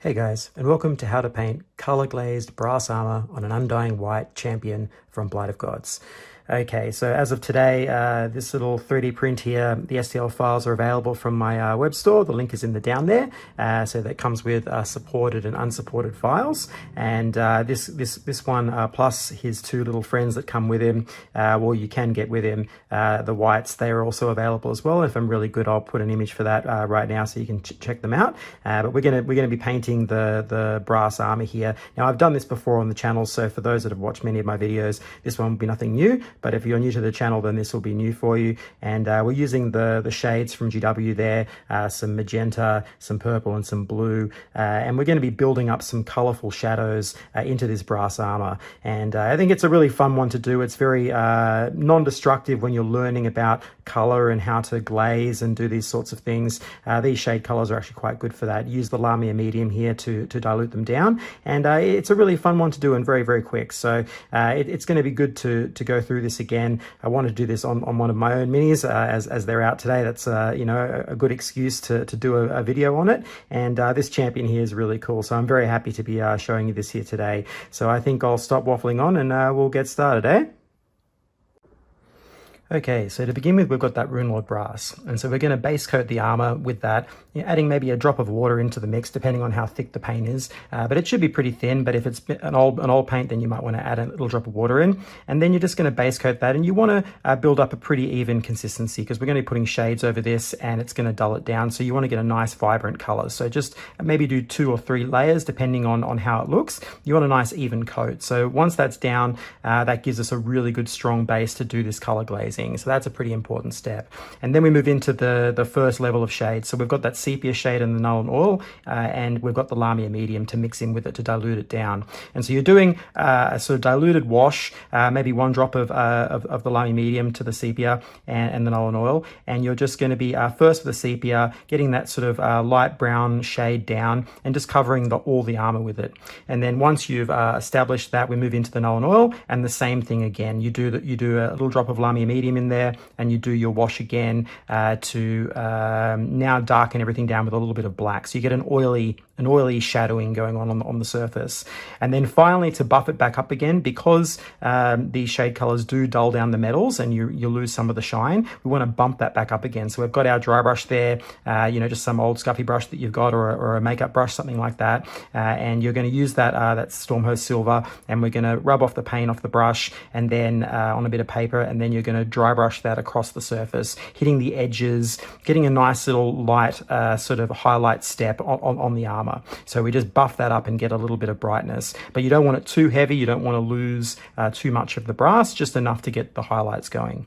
Hey guys, and welcome to how to paint color glazed brass armor on an Undying Wight champion from Blight of Gods. Okay, so as of today, this little 3D print here, the STL files are available from my web store. The link is in the down there. So that comes with supported and unsupported files. And this one, plus his two little friends that come with him, well, you can get with him, the Wights, they are also available as well. If I'm really good, I'll put an image for that right now so you can check them out. But we're gonna be painting the brass armor here. Now, I've done this before on the channel, so for those that have watched many of my videos, this one will be nothing new. But if you're new to the channel, then this will be new for you. And we're using the shades from GW there, some magenta, some purple, and some blue. And we're going to be building up some colorful shadows into this brass armor. And I think it's a really fun one to do. It's very non-destructive when you're learning about color and how to glaze and do these sorts of things. These shade colors are actually quite good for that. Use the Armour medium here to dilute them down. And it's a really fun one to do and very, very quick. So it's going to be good to go through this again. I wanted to do this on one of my own minis as they're out today. That's you know, a good excuse to do a video on it. And this champion here is really cool. So I'm very happy to be showing you this here today. So I think I'll stop waffling on and we'll get started, eh? Okay, so to begin with, we've got that Rune Lord brass. And so we're going to base coat the armor with that, adding maybe a drop of water into the mix, depending on how thick the paint is. But it should be pretty thin, but if it's an old paint, then you might want to add a little drop of water in. And then you're just going to base coat that, and you want to build up a pretty even consistency, because we're going to be putting shades over this, and it's going to dull it down. So you want to get a nice, vibrant color. So just maybe do 2 or 3 layers, depending on how it looks. You want a nice, even coat. So once that's down, that gives us a really good, strong base to do this color glazing. So that's a pretty important step. And then we move into the first level of shade. So we've got that sepia shade and the Null and Oil, and we've got the Lamia medium to mix in with it to dilute it down. And so you're doing a sort of diluted wash, maybe 1 drop of the Lamia medium to the sepia and the Null and Oil. And you're just going to be first with the sepia, getting that sort of light brown shade down and just covering all the armor with it. And then once you've established that, we move into the Null and Oil, and the same thing again. You do a little drop of Lamia medium in there, and you do your wash again to now darken everything down with a little bit of black. So you get an oily shadowing going on the surface. And then finally, to buff it back up again, because these shade colors do dull down the metals and you lose some of the shine, we want to bump that back up again. So we've got our dry brush there, you know, just some old scuffy brush that you've got, or a makeup brush, something like that. And you're going to use that Stormhose Silver, and we're going to rub off the paint off the brush, and then on a bit of paper, and then you're going to dry brush that across the surface, hitting the edges, getting a nice little light sort of highlight step on the armor. So we just buff that up and get a little bit of brightness, but you don't want it too heavy. You don't want to lose too much of the brass, just enough to get the highlights going.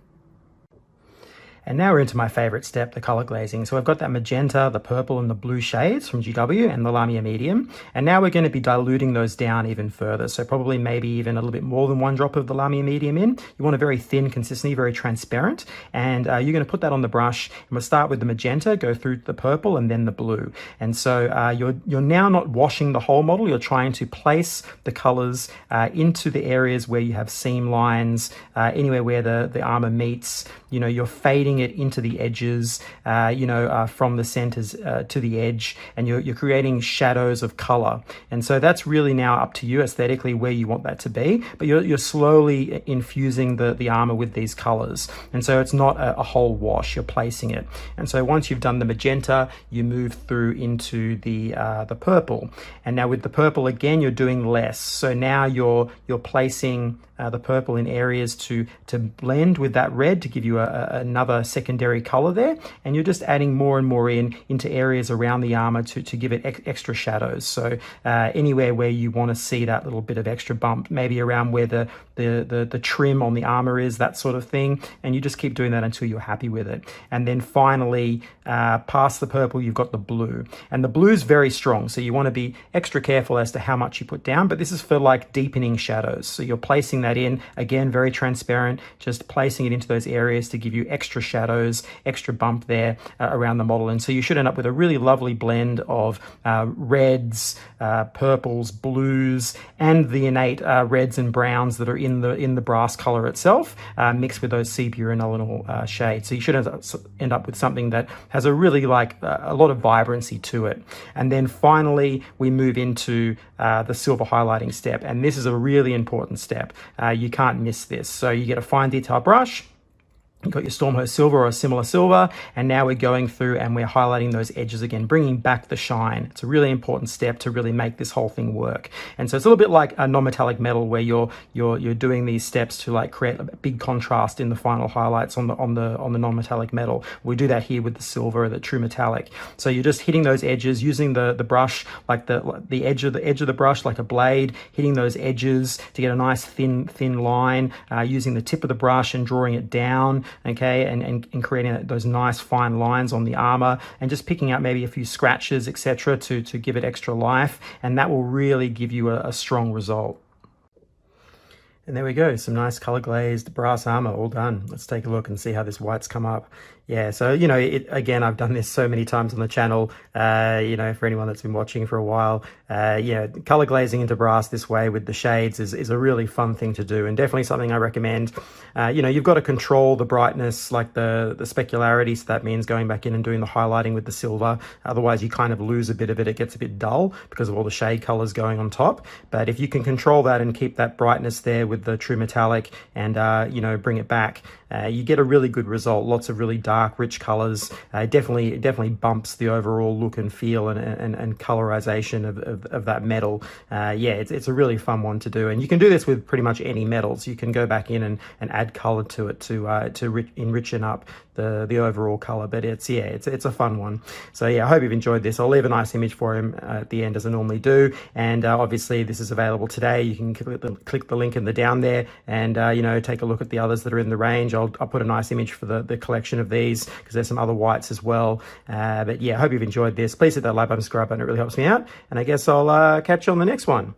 And now we're into my favorite step, the color glazing. So I've got that magenta, the purple, and the blue shades from GW and the Lamia medium. And now we're going to be diluting those down even further. So probably maybe even a little bit more than 1 drop of the Lamia medium in. You want a very thin consistency, very transparent. And you're going to put that on the brush. And we'll start with the magenta, go through the purple, and then the blue. And so you're now not washing the whole model. You're trying to place the colors into the areas where you have seam lines, anywhere where the armor meets. You know, you're fading it into the edges, from the centers to the edge, and you're creating shadows of color. And so that's really now up to you aesthetically where you want that to be, but you're slowly infusing the armor with these colors. And so it's not a whole wash, you're placing it. And so once you've done the magenta, you move through into the purple. And now with the purple, again, you're doing less. So now you're placing the purple in areas to blend with that red to give you another secondary color there, and you're just adding more and more into areas around the armor to give it extra shadows. So anywhere where you want to see that little bit of extra bump, maybe around where the trim on the armor is, that sort of thing, and you just keep doing that until you're happy with it. And then finally, past the purple, you've got the blue, and the blue is very strong, so you want to be extra careful as to how much you put down, but this is for like deepening shadows. So you're placing that in, again, very transparent, just placing it into those areas to give you extra shadows, extra bump there around the model. And so you should end up with a really lovely blend of reds, purples, blues, and the innate reds and browns that are in the brass color itself, mixed with those sepia and elenor shades. So you should end up with something that has a really a lot of vibrancy to it. And then finally, we move into the silver highlighting step. And this is a really important step. You can't miss this. So you get a fine detail brush. You've got your Stormhurst silver or a similar silver, and now we're going through and we're highlighting those edges again, bringing back the shine. It's a really important step to really make this whole thing work. And so it's a little bit like a non-metallic metal where you're doing these steps to create a big contrast in the final highlights on the non-metallic metal. We do that here with the silver, the true metallic. So you're just hitting those edges using the brush, like the edge of the brush, like a blade, hitting those edges to get a nice thin line, using the tip of the brush and drawing it down. Okay, and creating those nice fine lines on the armor, and just picking out maybe a few scratches, etc., to give it extra life, and that will really give you a strong result. And there we go, some nice color glazed brass armor all done. Let's take a look and see how this white's come up. Yeah, so, again, I've done this so many times on the channel, for anyone that's been watching for a while. Color glazing into brass this way with the shades is a really fun thing to do, and definitely something I recommend. You've got to control the brightness, like the specularity, so that means going back in and doing the highlighting with the silver. Otherwise, you kind of lose a bit of it. It gets a bit dull because of all the shade colors going on top. But if you can control that and keep that brightness there with the true metallic and, bring it back, you get a really good result. Lots of really dark, rich colors. Definitely bumps the overall look and feel and colorization of that metal. It's a really fun one to do, and you can do this with pretty much any metals. You can go back in and add color to it to enrichen up the overall color. But it's a fun one. So I hope you've enjoyed this. I'll leave a nice image for him at the end, as I normally do, and obviously this is available today. You can click the link in the down there and take a look at the others that are in the range. I'll put a nice image for the collection of these, because there's some other whites as well. I hope you've enjoyed this. Please hit that like button, subscribe button, it really helps me out, and I guess I'll catch you on the next one.